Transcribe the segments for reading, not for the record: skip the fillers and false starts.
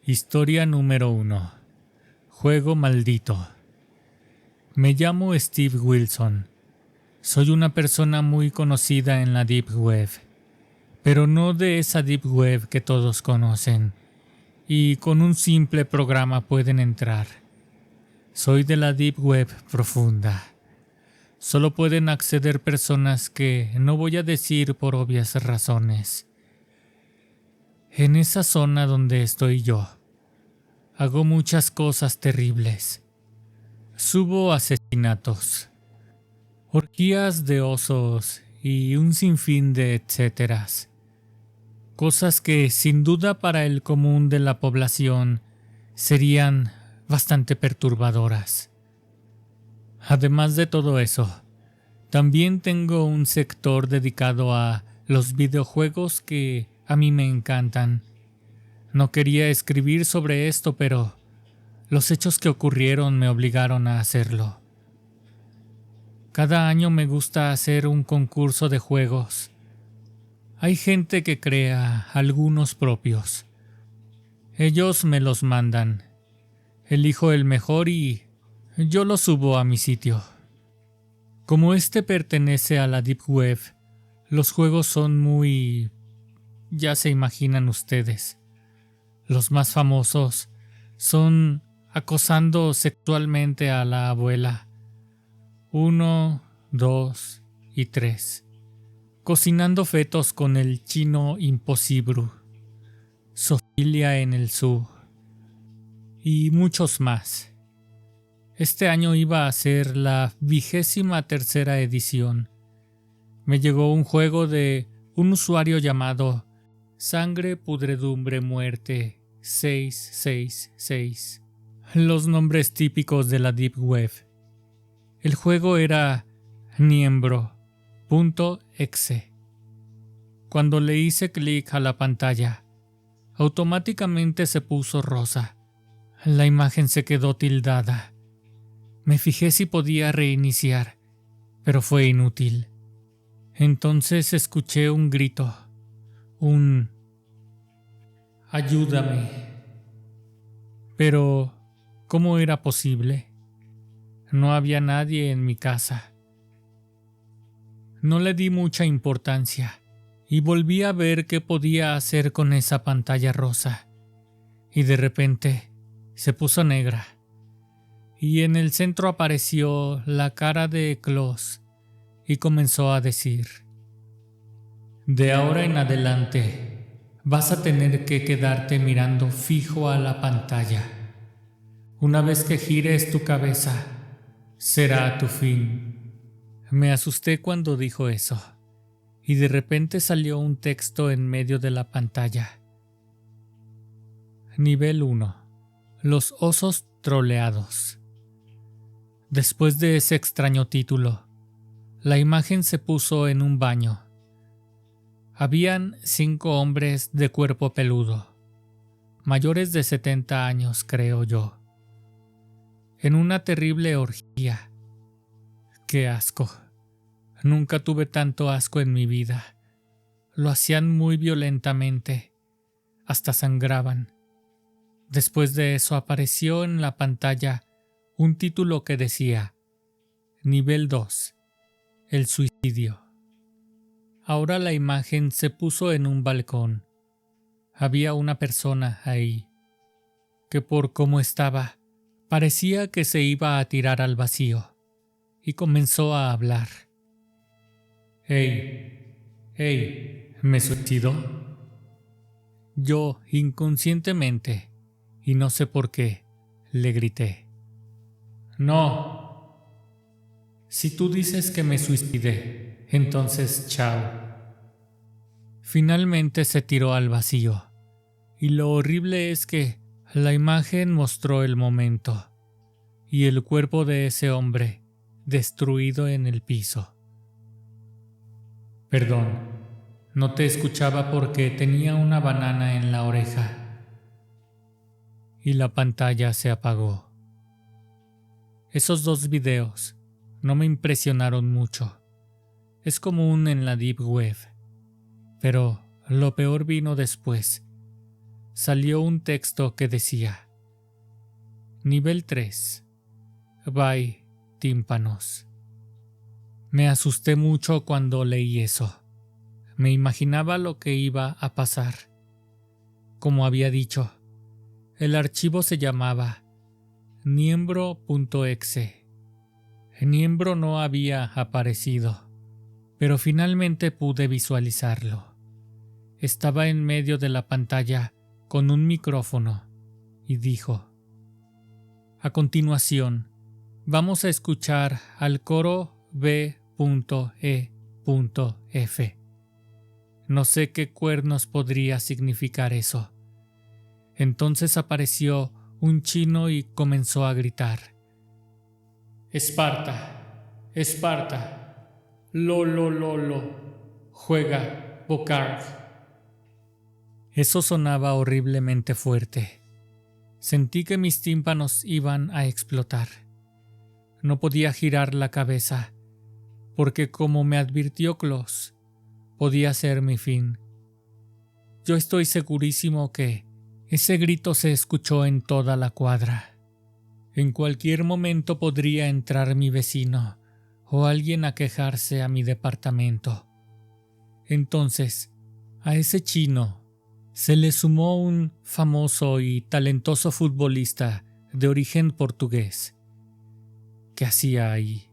Historia número 1. Juego maldito. Me llamo Steve Wilson. Soy una persona muy conocida en la Deep Web, pero no de esa Deep Web que todos conocen, y con un simple programa pueden entrar. Soy de la Deep Web profunda. Solo pueden acceder personas que no voy a decir por obvias razones. En esa zona donde estoy yo, hago muchas cosas terribles. Subo asesinatos, orgías de osos y un sinfín de etcéteras. Cosas que sin duda para el común de la población serían bastante perturbadoras. Además de todo eso, también tengo un sector dedicado a los videojuegos que a mí me encantan. No quería escribir sobre esto, pero los hechos que ocurrieron me obligaron a hacerlo. Cada año me gusta hacer un concurso de juegos. Hay gente que crea algunos propios. Ellos me los mandan. Elijo el mejor y yo lo subo a mi sitio. Como este pertenece a la Deep Web, los juegos son muy... ya se imaginan ustedes. Los más famosos son acosando sexualmente a la abuela. 1, 2 y 3. Cocinando fetos con el chino Impossible. Zoofilia en el zoo. Y muchos más. Este año iba a ser la 23ª edición. Me llegó un juego de un usuario llamado Sangre, Pudredumbre, Muerte 666. Los nombres típicos de la Deep Web. El juego era Niembro.exe. Cuando le hice clic a la pantalla, automáticamente se puso rosa. La imagen se quedó tildada. Me fijé si podía reiniciar, pero fue inútil. Entonces escuché un grito, un «ayúdame». Pero, ¿cómo era posible? No había nadie en mi casa. No le di mucha importancia y volví a ver qué podía hacer con esa pantalla rosa. Y de repente se puso negra. Y en el centro apareció la cara de Klaus y comenzó a decir: «De ahora en adelante vas a tener que quedarte mirando fijo a la pantalla. Una vez que gires tu cabeza, será tu fin». Me asusté cuando dijo eso, y de repente salió un texto en medio de la pantalla. Nivel 1. Los osos troleados. Después de ese extraño título, la imagen se puso en un baño. Habían 5 hombres de cuerpo peludo, mayores de 70 años, creo yo, en una terrible orgía. ¡Qué asco! Nunca tuve tanto asco en mi vida. Lo hacían muy violentamente, hasta sangraban. Después de eso apareció en la pantalla un título que decía Nivel 2. El suicidio. Ahora la imagen se puso en un balcón. Había una persona ahí, que por cómo estaba, parecía que se iba a tirar al vacío, y comenzó a hablar. «Hey, ¿me suicidó?» Yo, inconscientemente, y no sé por qué, le grité: «No. Si tú dices que me suicidé, entonces chao». Finalmente se tiró al vacío, y lo horrible es que la imagen mostró el momento, y el cuerpo de ese hombre destruido en el piso. Perdón, no te escuchaba porque tenía una banana en la oreja. Y la pantalla se apagó. Esos 2 videos no me impresionaron mucho. Es común en la Deep Web. Pero lo peor vino después. salió un texto que decía: Nivel 3. By tímpanos. Me asusté mucho cuando leí eso. Me imaginaba lo que iba a pasar. Como había dicho, el archivo se llamaba niembro.exe. Niembro no había aparecido, pero finalmente pude visualizarlo. Estaba en medio de la pantalla con un micrófono y dijo: a continuación, vamos a escuchar al coro B.E.F. No sé qué cuernos podría significar eso. Entonces apareció un chino y comenzó a gritar: Esparta, Esparta, lo, juega, Bocard. Eso sonaba horriblemente fuerte. Sentí que mis tímpanos iban a explotar. No podía girar la cabeza, porque como me advirtió Klaus, podía ser mi fin. Yo estoy segurísimo que ese grito se escuchó en toda la cuadra. En cualquier momento podría entrar mi vecino o alguien a quejarse a mi departamento. Entonces, a ese chino se le sumó un famoso y talentoso futbolista de origen portugués. ¿Qué hacía ahí?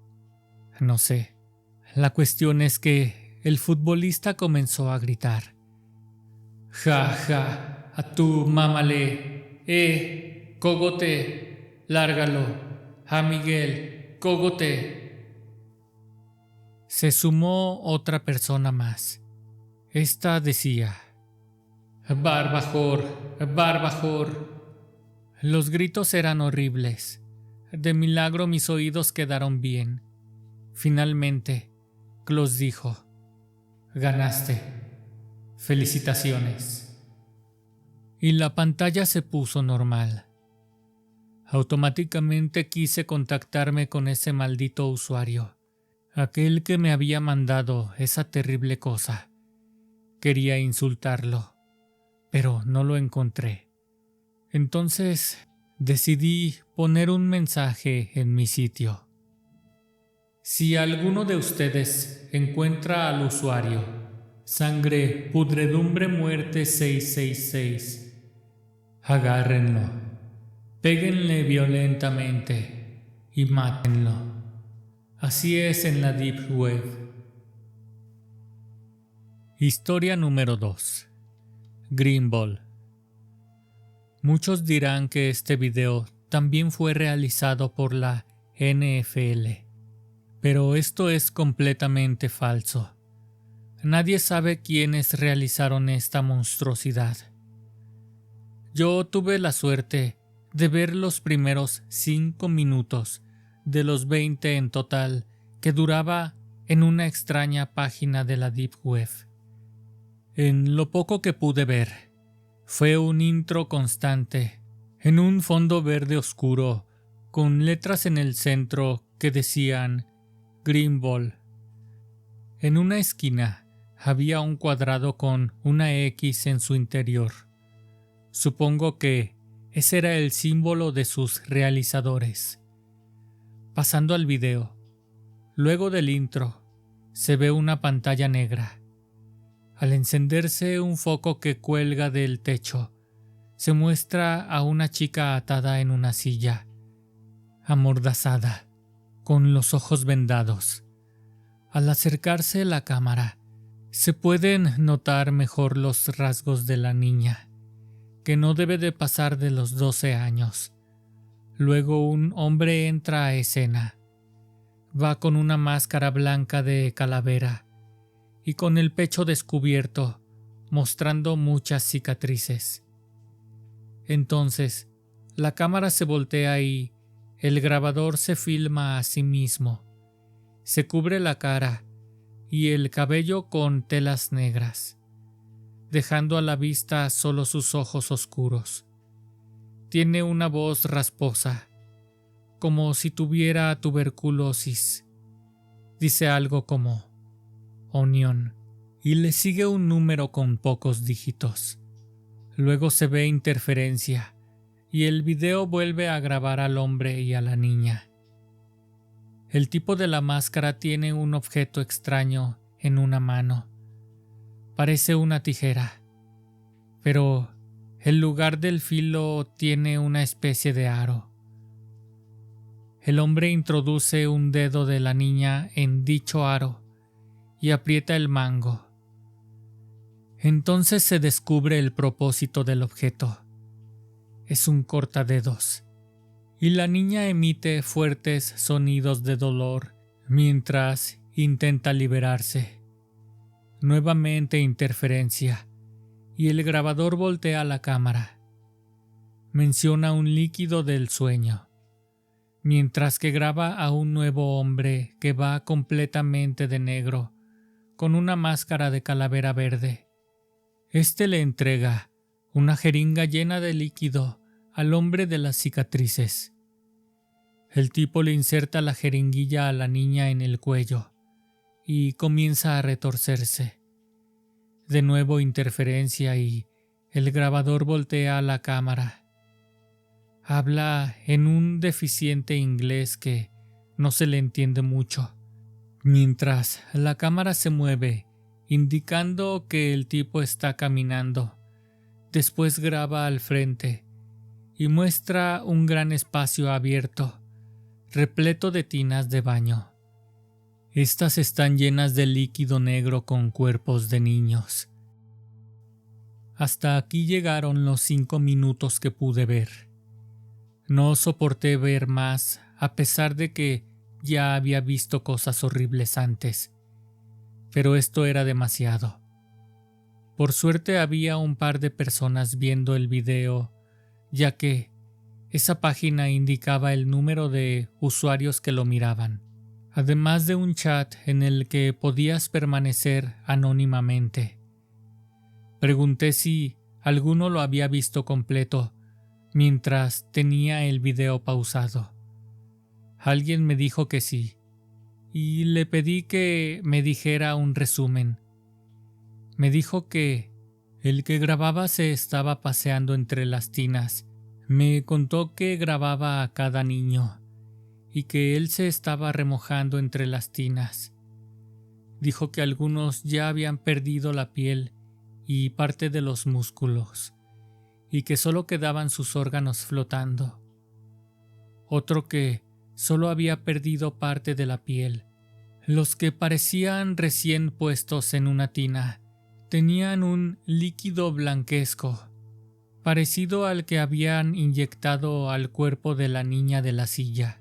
No sé. La cuestión es que el futbolista comenzó a gritar: Ja, ja, a tu mámale, cogote, lárgalo, a Miguel, cogote. Se sumó otra persona más. Esta decía: Barbajor, Barbajor. Los gritos eran horribles. De milagro mis oídos quedaron bien. Finalmente, Klaus dijo: Ganaste. Felicitaciones. Y la pantalla se puso normal. Automáticamente quise contactarme con ese maldito usuario, aquel que me había mandado esa terrible cosa. Quería insultarlo, pero no lo encontré. Entonces decidí poner un mensaje en mi sitio. Si alguno de ustedes encuentra al usuario Sangre Pudredumbre Muerte 666, agárrenlo, péguenle violentamente y mátenlo. Así es en la Deep Web. Historia número 2. Green Ball. Muchos dirán que este video también fue realizado por la NFL, pero esto es completamente falso. Nadie sabe quiénes realizaron esta monstruosidad. Yo tuve la suerte de ver los primeros 5 minutos de los 20 en total que duraba en una extraña página de la Deep Web. En lo poco que pude ver, fue un intro constante, en un fondo verde oscuro, con letras en el centro que decían Green Ball. En una esquina había un cuadrado con una X en su interior. Supongo que ese era el símbolo de sus realizadores. Pasando al video, luego del intro, se ve una pantalla negra. Al encenderse un foco que cuelga del techo, se muestra a una chica atada en una silla, amordazada, con los ojos vendados. Al acercarse la cámara, se pueden notar mejor los rasgos de la niña, que no debe de pasar de los 12 años. Luego un hombre entra a escena. Va con una máscara blanca de calavera y con el pecho descubierto, mostrando muchas cicatrices. Entonces, la cámara se voltea y el grabador se filma a sí mismo. Se cubre la cara y el cabello con telas negras, dejando a la vista solo sus ojos oscuros. Tiene una voz rasposa, como si tuviera tuberculosis. Dice algo como Onion, y le sigue un número con pocos dígitos. Luego se ve interferencia y el video vuelve a grabar al hombre y a la niña. El tipo de la máscara tiene un objeto extraño en una mano. Parece una tijera, pero el lugar del filo tiene una especie de aro. El hombre introduce un dedo de la niña en dicho aro y aprieta el mango. Entonces se descubre el propósito del objeto. Es un cortadedos, y la niña emite fuertes sonidos de dolor mientras intenta liberarse. Nuevamente interferencia, y el grabador voltea la cámara. Menciona un líquido del sueño, mientras que graba a un nuevo hombre que va completamente de negro, con una máscara de calavera verde. Este le entrega una jeringa llena de líquido al hombre de las cicatrices. El tipo le inserta la jeringuilla a la niña en el cuello y comienza a retorcerse. De nuevo interferencia y el grabador voltea a la cámara. Habla en un deficiente inglés que no se le entiende mucho, mientras la cámara se mueve, indicando que el tipo está caminando. Después graba al frente y muestra un gran espacio abierto, repleto de tinas de baño. Estas están llenas de líquido negro con cuerpos de niños. Hasta aquí llegaron los 5 minutos que pude ver. No soporté ver más, a pesar de que ya había visto cosas horribles antes. Pero esto era demasiado. Por suerte había un par de personas viendo el video, ya que esa página indicaba el número de usuarios que lo miraban, además de un chat en el que podías permanecer anónimamente. Pregunté si alguno lo había visto completo mientras tenía el video pausado. Alguien me dijo que sí, y le pedí que me dijera un resumen. Me dijo que el que grababa se estaba paseando entre las tinas. Me contó que grababa a cada niño y que él se estaba remojando entre las tinas. Dijo que algunos ya habían perdido la piel y parte de los músculos y que solo quedaban sus órganos flotando. Otro que solo había perdido parte de la piel. Los que parecían recién puestos en una tina tenían un líquido blanquesco, parecido al que habían inyectado al cuerpo de la niña de la silla.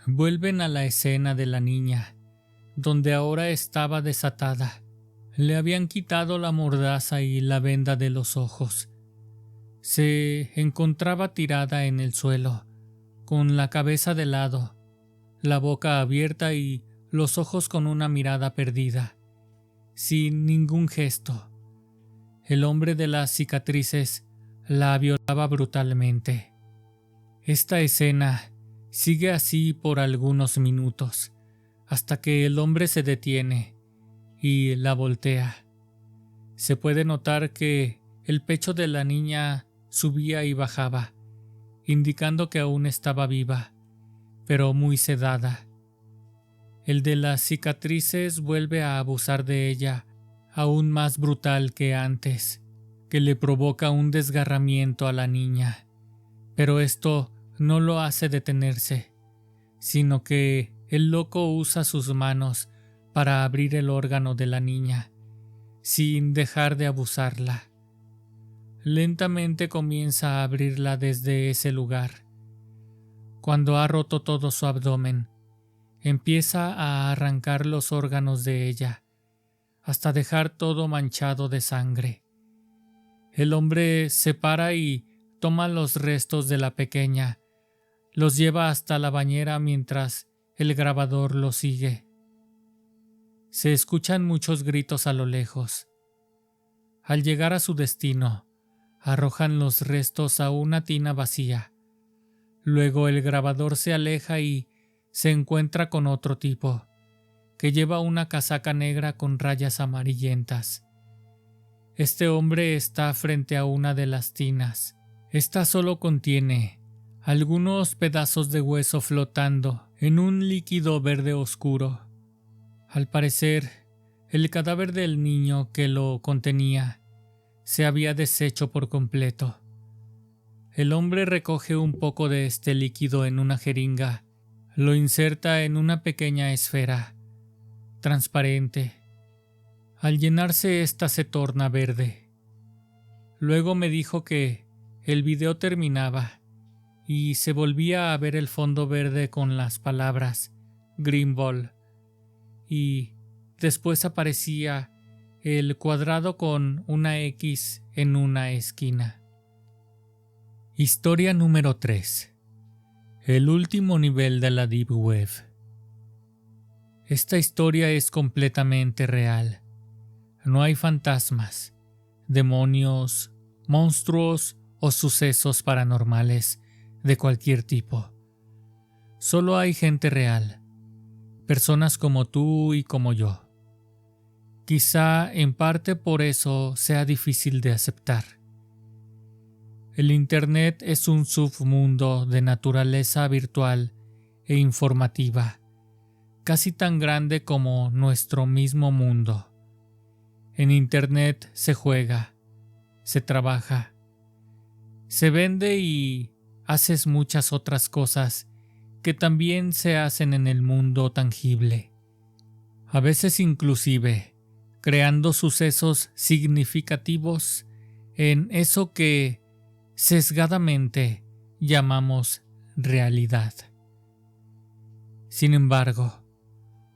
Vuelven a la escena de la niña, donde ahora estaba desatada. Le habían quitado la mordaza y la venda de los ojos. Se encontraba tirada en el suelo, con la cabeza de lado, la boca abierta y los ojos con una mirada perdida, sin ningún gesto. El hombre de las cicatrices la violaba brutalmente. Esta escena sigue así por algunos minutos, hasta que el hombre se detiene y la voltea. Se puede notar que el pecho de la niña subía y bajaba, indicando que aún estaba viva, pero muy sedada. El de las cicatrices vuelve a abusar de ella, aún más brutal que antes, que le provoca un desgarramiento a la niña. Pero esto no lo hace detenerse, sino que el loco usa sus manos para abrir el órgano de la niña, sin dejar de abusarla. Lentamente comienza a abrirla desde ese lugar. Cuando ha roto todo su abdomen, empieza a arrancar los órganos de ella, hasta dejar todo manchado de sangre. El hombre se para y toma los restos de la pequeña, los lleva hasta la bañera mientras el grabador lo sigue. Se escuchan muchos gritos a lo lejos. Al llegar a su destino, arrojan los restos a una tina vacía. Luego el grabador se aleja y se encuentra con otro tipo, que lleva una casaca negra con rayas amarillentas. Este hombre está frente a una de las tinas. Esta solo contiene algunos pedazos de hueso flotando en un líquido verde oscuro. Al parecer, el cadáver del niño que lo contenía se había deshecho por completo. El hombre recoge un poco de este líquido en una jeringa, lo inserta en una pequeña esfera transparente. Al llenarse esta se torna verde. Luego me dijo que el video terminaba y se volvía a ver el fondo verde con las palabras Green Ball y después aparecía el cuadrado con una X en una esquina. Historia número 3. El último nivel de la Deep Web. Esta historia es completamente real. No hay fantasmas, demonios, monstruos o sucesos paranormales de cualquier tipo. Solo hay gente real, personas como tú y como yo. Quizá en parte por eso sea difícil de aceptar. El Internet es un submundo de naturaleza virtual e informativa, casi tan grande como nuestro mismo mundo. En Internet se juega, se trabaja, se vende y haces muchas otras cosas que también se hacen en el mundo tangible. A veces inclusive creando sucesos significativos en eso que sesgadamente llamamos realidad. Sin embargo,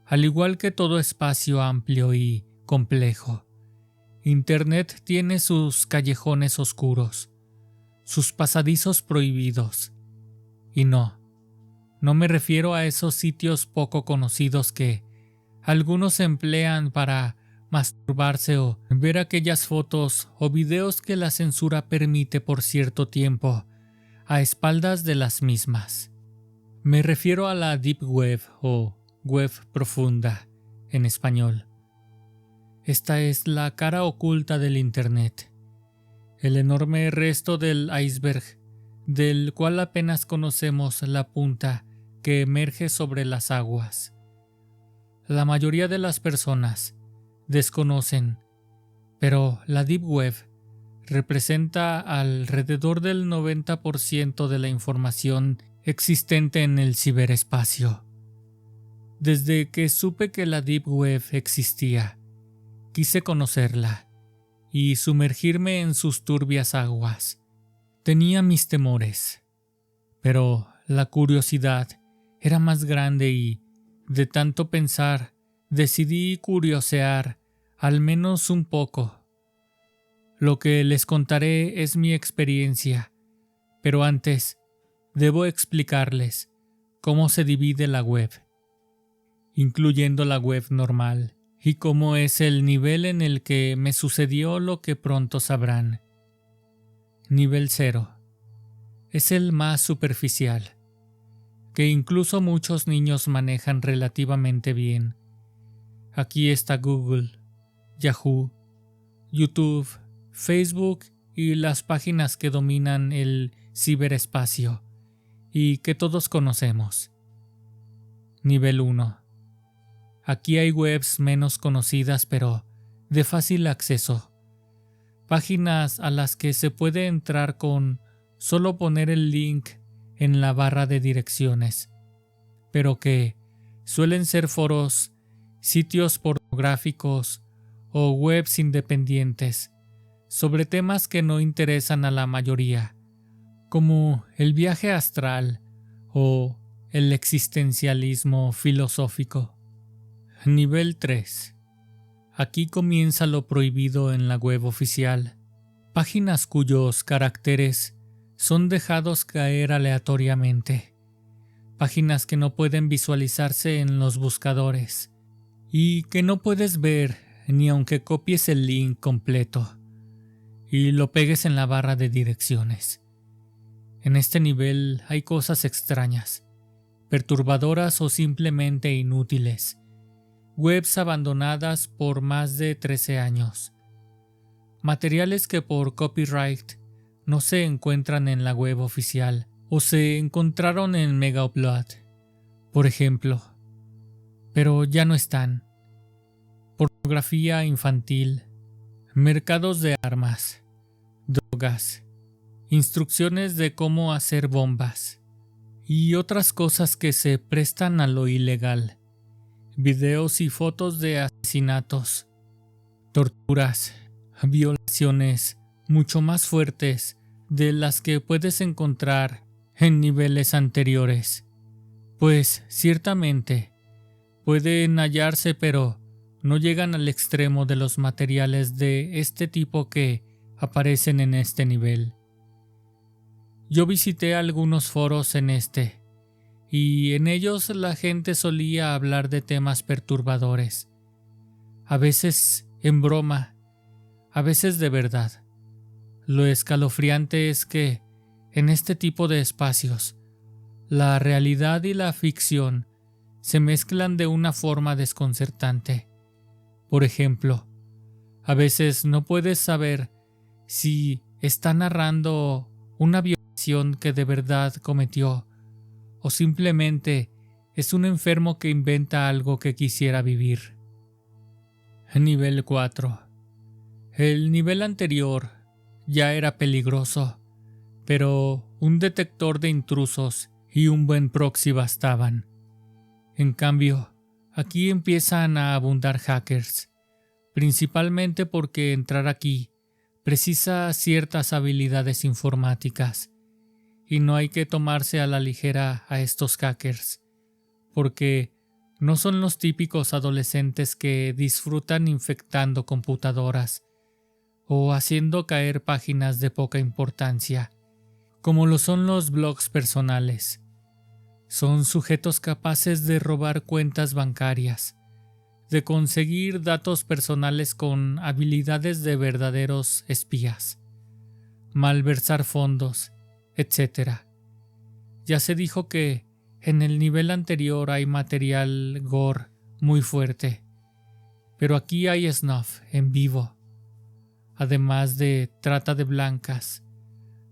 al igual que todo espacio amplio y complejo, Internet tiene sus callejones oscuros, sus pasadizos prohibidos. Y no me refiero a esos sitios poco conocidos que algunos emplean para masturbarse o ver aquellas fotos o videos que la censura permite por cierto tiempo a espaldas de las mismas. Me refiero a la Deep Web o Web Profunda en español. Esta es la cara oculta del Internet, el enorme resto del iceberg, del cual apenas conocemos la punta que emerge sobre las aguas. La mayoría de las personas desconocen, pero la Deep Web representa alrededor del 90% de la información existente en el ciberespacio. Desde que supe que la Deep Web existía, quise conocerla y sumergirme en sus turbias aguas. Tenía mis temores, pero la curiosidad era más grande y, de tanto pensar, decidí curiosear al menos un poco. Lo que les contaré es mi experiencia, pero antes debo explicarles cómo se divide la web, incluyendo la web normal, y cómo es el nivel en el que me sucedió lo que pronto sabrán. Nivel 0. Es el más superficial, que incluso muchos niños manejan relativamente bien. Aquí está Google, Yahoo, YouTube, Facebook y las páginas que dominan el ciberespacio y que todos conocemos. Nivel 1. Aquí hay webs menos conocidas pero de fácil acceso. Páginas a las que se puede entrar con solo poner el link en la barra de direcciones, pero que suelen ser foros, sitios pornográficos o webs independientes sobre temas que no interesan a la mayoría, como el viaje astral o el existencialismo filosófico. Nivel 3. Aquí comienza lo prohibido en la web oficial. Páginas cuyos caracteres son dejados caer aleatoriamente. Páginas que no pueden visualizarse en los buscadores y que no puedes ver ni aunque copies el link completo y lo pegues en la barra de direcciones. En este nivel hay cosas extrañas, perturbadoras o simplemente inútiles. Webs abandonadas por más de 13 años. materiales que por copyright no se encuentran en la web oficial o se encontraron en Mega Upload, por ejemplo, pero ya no están. Pornografía infantil, mercados de armas, drogas, instrucciones de cómo hacer bombas y otras cosas que se prestan a lo ilegal, videos y fotos de asesinatos, torturas, violaciones mucho más fuertes de las que puedes encontrar en niveles anteriores, pues ciertamente pueden hallarse, pero no llegan al extremo de los materiales de este tipo que aparecen en este nivel. Yo visité algunos foros en este, y en ellos la gente solía hablar de temas perturbadores, a veces en broma, a veces de verdad. Lo escalofriante es que, en este tipo de espacios, la realidad y la ficción se mezclan de una forma desconcertante. Por ejemplo, a veces no puedes saber si está narrando una violación que de verdad cometió o simplemente es un enfermo que inventa algo que quisiera vivir. Nivel 4. El nivel anterior ya era peligroso, pero un detector de intrusos y un buen proxy bastaban. En cambio, aquí empiezan a abundar hackers, principalmente porque entrar aquí precisa ciertas habilidades informáticas, y no hay que tomarse a la ligera a estos hackers, porque no son los típicos adolescentes que disfrutan infectando computadoras o haciendo caer páginas de poca importancia, como lo son los blogs personales. Son sujetos capaces de robar cuentas bancarias, de conseguir datos personales con habilidades de verdaderos espías, malversar fondos, etc. Ya se dijo que en el nivel anterior hay material gore muy fuerte, pero aquí hay snuff en vivo, además de trata de blancas,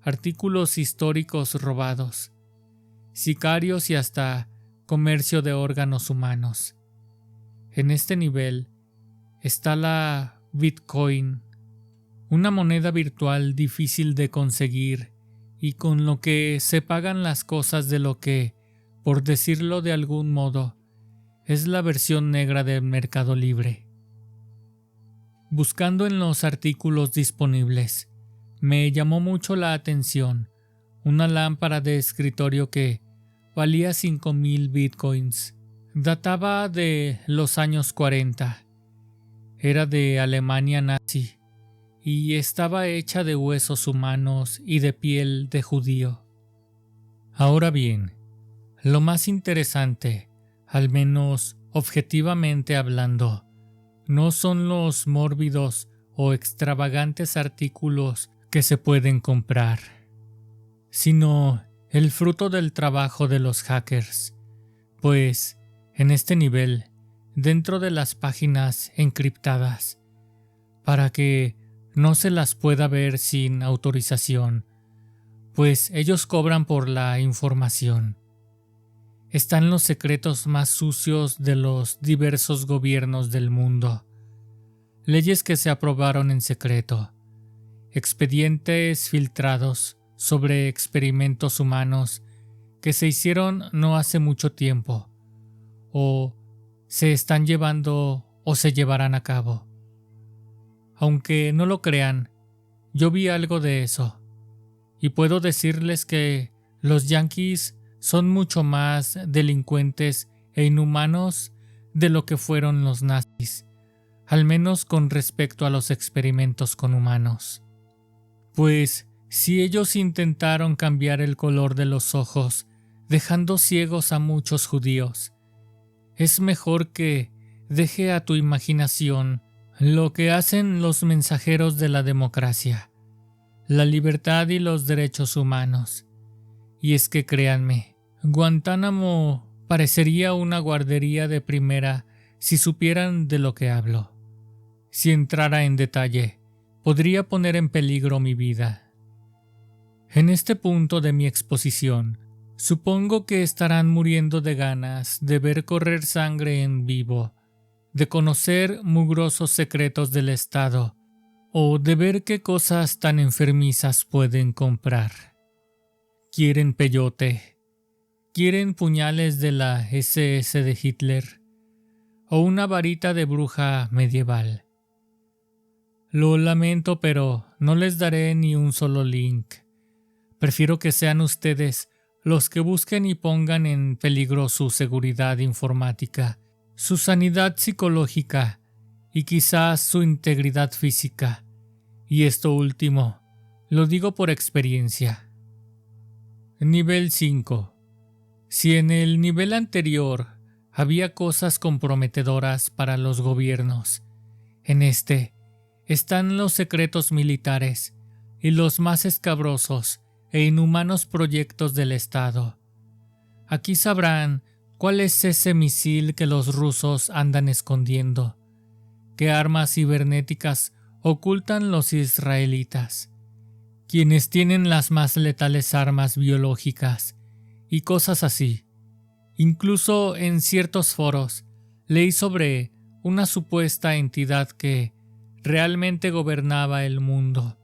artículos históricos robados, sicarios y hasta comercio de órganos humanos. En este nivel está la Bitcoin, una moneda virtual difícil de conseguir y con lo que se pagan las cosas de lo que, por decirlo de algún modo, es la versión negra del Mercado Libre. Buscando en los artículos disponibles, me llamó mucho la atención una lámpara de escritorio que valía 5,000 bitcoins. Databa de los años 40. Era de Alemania nazi y estaba hecha de huesos humanos y de piel de judío. Ahora bien, lo más interesante, al menos objetivamente hablando, no son los mórbidos o extravagantes artículos que se pueden comprar, sino el fruto del trabajo de los hackers, pues en este nivel, dentro de las páginas encriptadas, para que no se las pueda ver sin autorización, pues ellos cobran por la información, están los secretos más sucios de los diversos gobiernos del mundo, leyes que se aprobaron en secreto, expedientes filtrados sobre experimentos humanos que se hicieron no hace mucho tiempo, o se están llevando o se llevarán a cabo. Aunque no lo crean, yo vi algo de eso, y puedo decirles que los yanquis son mucho más delincuentes e inhumanos de lo que fueron los nazis, al menos con respecto a los experimentos con humanos. Pues si ellos intentaron cambiar el color de los ojos, dejando ciegos a muchos judíos, es mejor que deje a tu imaginación lo que hacen los mensajeros de la democracia, la libertad y los derechos humanos. Y es que créanme, Guantánamo parecería una guardería de primera si supieran de lo que hablo. Si entrara en detalle, podría poner en peligro mi vida. En este punto de mi exposición, supongo que estarán muriendo de ganas de ver correr sangre en vivo, de conocer mugrosos secretos del Estado o de ver qué cosas tan enfermizas pueden comprar. Quieren peyote, quieren puñales de la SS de Hitler o una varita de bruja medieval. Lo lamento, pero no les daré ni un solo link. Prefiero que sean ustedes los que busquen y pongan en peligro su seguridad informática, su sanidad psicológica y quizás su integridad física. Y esto último, lo digo por experiencia. Nivel 5. Si en el nivel anterior había cosas comprometedoras para los gobiernos, en este están los secretos militares y los más escabrosos e inhumanos proyectos del Estado. Aquí sabrán cuál es ese misil que los rusos andan escondiendo, qué armas cibernéticas ocultan los israelitas, quienes tienen las más letales armas biológicas y cosas así. Incluso en ciertos foros leí sobre una supuesta entidad que realmente gobernaba el mundo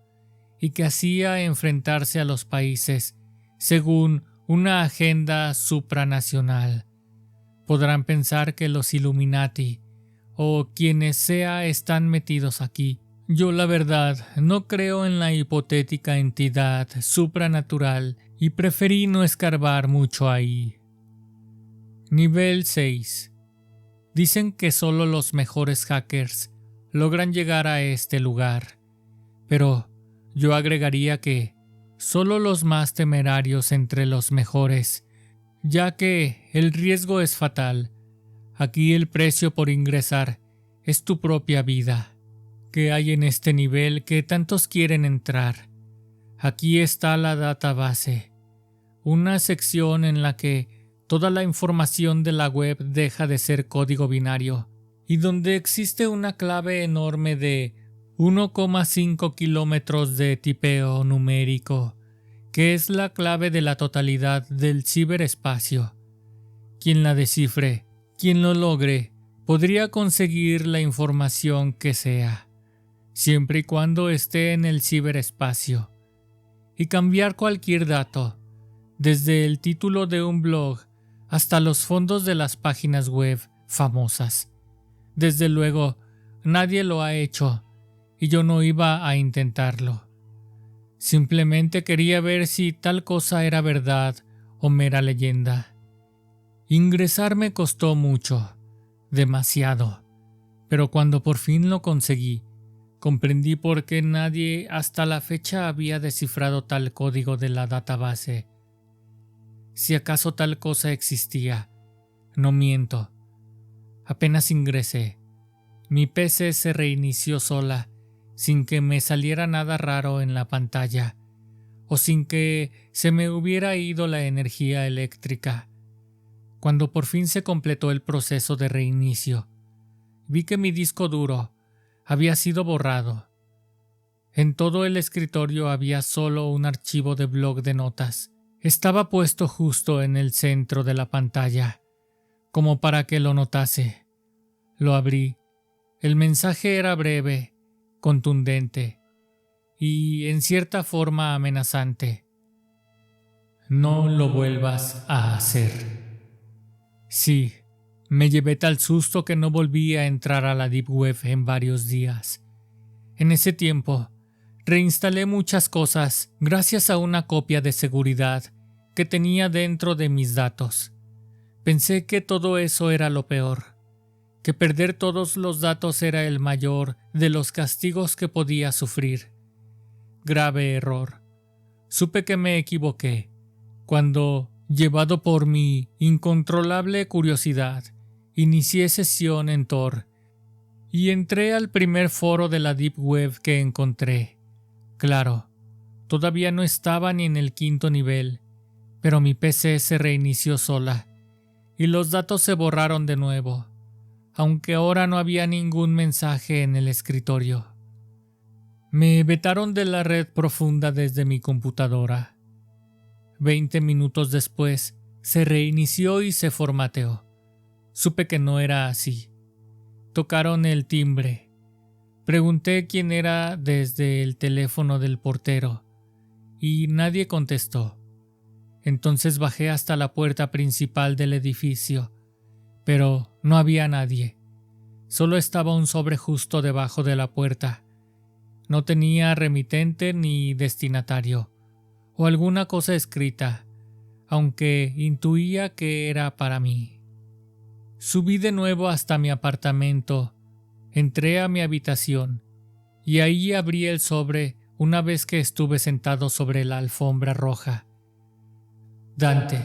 y que hacía enfrentarse a los países según una agenda supranacional. Podrán pensar que los Illuminati o quienes sea están metidos aquí. Yo la verdad no creo en la hipotética entidad supranatural y preferí no escarbar mucho ahí. Nivel 6. Dicen que solo los mejores hackers logran llegar a este lugar, pero yo agregaría que solo los más temerarios entre los mejores, ya que el riesgo es fatal. Aquí el precio por ingresar es tu propia vida. ¿Qué hay en este nivel que tantos quieren entrar? Aquí está la database, una sección en la que toda la información de la web deja de ser código binario y donde existe una clave enorme de 1,5 kilómetros de tipeo numérico, que es la clave de la totalidad del ciberespacio. Quien la descifre, quien lo logre, podría conseguir la información que sea, siempre y cuando esté en el ciberespacio, y cambiar cualquier dato, desde el título de un blog hasta los fondos de las páginas web famosas. Desde luego, nadie lo ha hecho, y yo no iba a intentarlo. Simplemente quería ver si tal cosa era verdad o mera leyenda. Ingresar me costó mucho, demasiado, pero cuando por fin lo conseguí, comprendí por qué nadie hasta la fecha había descifrado tal código de la database. Si acaso tal cosa existía, no miento. Apenas ingresé, mi PC se reinició sola, sin que me saliera nada raro en la pantalla, o sin que se me hubiera ido la energía eléctrica. Cuando por fin se completó el proceso de reinicio, vi que mi disco duro había sido borrado. En todo el escritorio había solo un archivo de blog de notas. Estaba puesto justo en el centro de la pantalla, como para que lo notase. Lo abrí. El mensaje era breve, contundente y en cierta forma amenazante. No lo vuelvas a hacer. Sí, me llevé tal susto que no volví a entrar a la Deep Web en varios días. En ese tiempo, reinstalé muchas cosas gracias a una copia de seguridad que tenía dentro de mis datos. Pensé que todo eso era lo peor, que perder todos los datos era el mayor de los castigos que podía sufrir. Grave error. Supe que me equivoqué cuando, llevado por mi incontrolable curiosidad, inicié sesión en Tor y entré al primer foro de la Deep Web que encontré. Claro, todavía no estaba ni en el 5º nivel, pero mi PC se reinició sola y los datos se borraron de nuevo, aunque ahora no había ningún mensaje en el escritorio. Me vetaron de la red profunda desde mi computadora. 20 minutos después, se reinició y se formateó. Supe que no era así. Tocaron el timbre. Pregunté quién era desde el teléfono del portero y nadie contestó. Entonces bajé hasta la puerta principal del edificio, pero no había nadie. Solo estaba un sobre justo debajo de la puerta. No tenía remitente ni destinatario, o alguna cosa escrita, aunque intuía que era para mí. Subí de nuevo hasta mi apartamento, entré a mi habitación, y ahí abrí el sobre una vez que estuve sentado sobre la alfombra roja. Dante,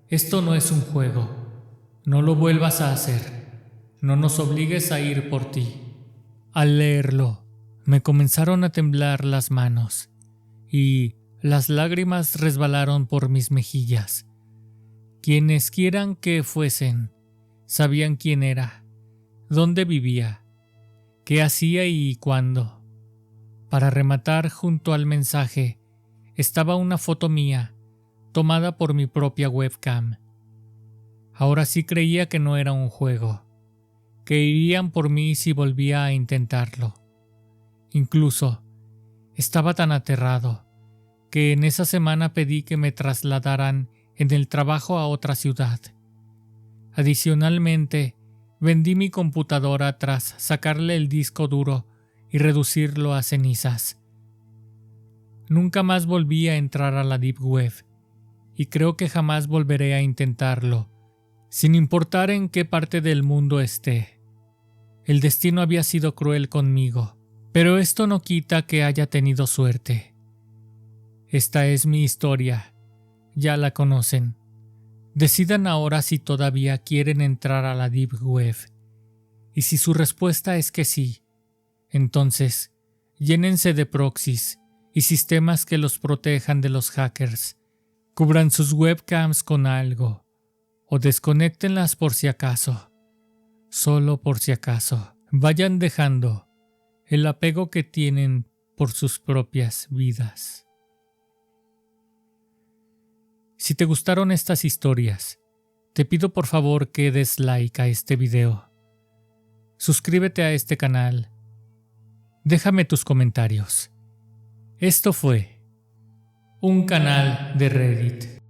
esto no es un juego. No lo vuelvas a hacer. No nos obligues a ir por ti. Al leerlo, me comenzaron a temblar las manos y las lágrimas resbalaron por mis mejillas. Quienes quieran que fuesen, sabían quién era, dónde vivía, qué hacía y cuándo. Para rematar, junto al mensaje, estaba una foto mía, tomada por mi propia webcam. Ahora sí creía que no era un juego, que irían por mí si volvía a intentarlo. Incluso, estaba tan aterrado que en esa semana pedí que me trasladaran en el trabajo a otra ciudad. Adicionalmente, vendí mi computadora tras sacarle el disco duro y reducirlo a cenizas. Nunca más volví a entrar a la Deep Web, y creo que jamás volveré a intentarlo, sin importar en qué parte del mundo esté. El destino había sido cruel conmigo, pero esto no quita que haya tenido suerte. Esta es mi historia, ya la conocen. Decidan ahora si todavía quieren entrar a la Deep Web, y si su respuesta es que sí, entonces llénense de proxies y sistemas que los protejan de los hackers. Cubran sus webcams con algo o desconéctenlas por si acaso. Solo por si acaso. Vayan dejando el apego que tienen por sus propias vidas. Si te gustaron estas historias, te pido por favor que des like a este video. Suscríbete a este canal. Déjame tus comentarios. Esto fue un canal de Reddit.